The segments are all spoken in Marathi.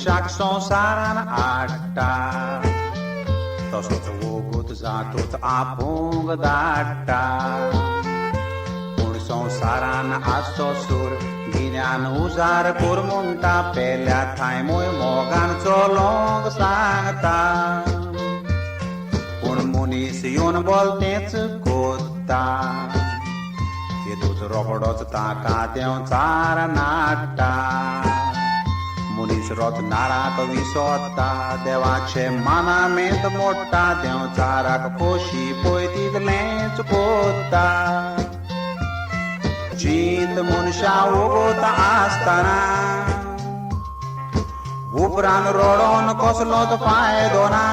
मनशाक संवसारान आडटा तसोच वोगूत जातूच आपूंक धाडटा पूण संवसारान आसचो सूर गिन्यान उजार कोर म्हणटा पेल्या थाय मोय मोगान चलोंक सांगता पूण मनीस येवन बोलतेच कोत्ता येदूच रोखडोच ताका देंवचार नाडटा मनीस रत्नाराक विसोदता देवाचे मानामेंत मोडटा देंवचाराक खोशी पळय तितलेंच कोत्ता जीत मनशा ओगोत आसतना उपरांत रडोन कसलोच फायदो ना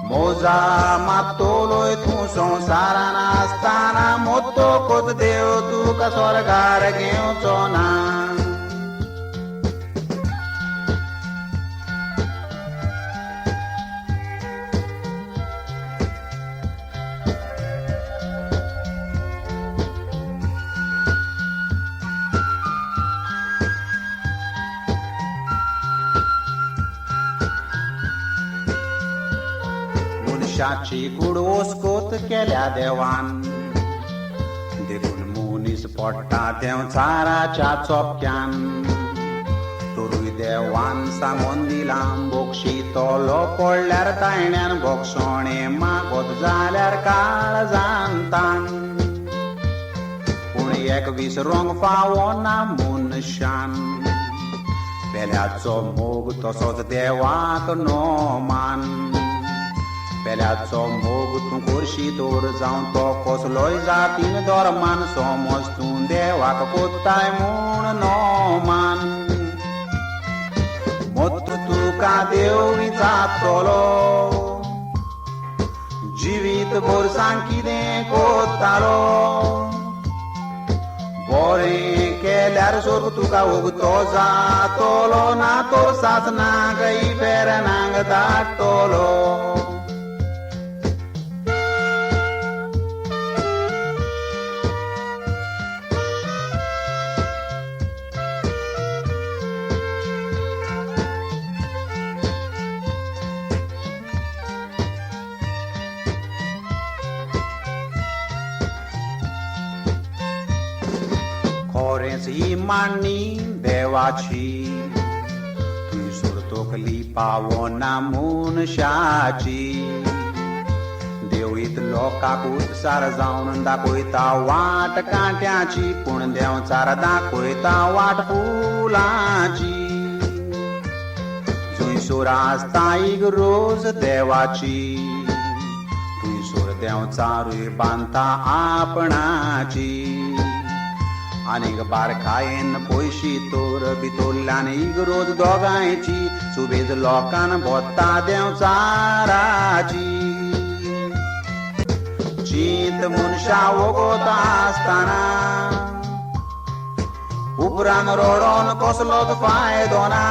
मोजा मातोलोय तूं संवसारान आसतना मोत्तोकूच देव तुका स्वर्गार घेवचो ना मनशाची कूड ओस्कोत केल्या देवान देखून मनीस पडटा देंवचाराच्या चोपक्यान तोरूय देवान सांगून दिला बोक्षितलो पडल्यार तायण्यान बोक्षोणे मागोत जाल्यार काळ जाणतान पूण एक विसरूंक फावो ना मनशान पेल्याचो मोग तसोच देवाक नो मान पेल्याचो मोग तूं करशी तोर जावं तो कसलोय जातीन धर्मान समज तूं देवाक कोत्ताय म्हूण नो मान मोत्त तुका देव जातलो जिवीत भर सांग कितें कोत्तालो बरें केल्यार स्वर्ग तुका ओगतो जातलो ना तो सासनाक इफेरनाक धाडटलो खरेंच ही मांडणी देवाची थंयसर तकली पावना मनशाची देव इतलो काकूटसार जावन दाखयता वाट कांट्याची पूण देंवचार दाखयता वाट फुलांची थंयसर आसता इगरोज देवाची थंयसर देंवचारूय बांदता आपणाची आनीक बारकायेन पयशी तोर भितरल्यान इगरोज दोगांयची सुबेज लोकान भोत्ता देंवचाराची जीत मनशा ओगोत आसतना उपरांत रडोन कसलोच फायदो ना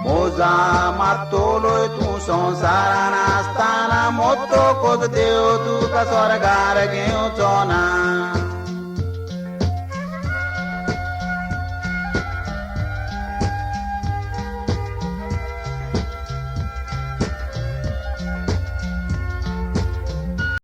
मोजा मातोलोय तूं संवसारान आसतना मोत्तोकूच देव तुका स्वर्गार घेवचो ना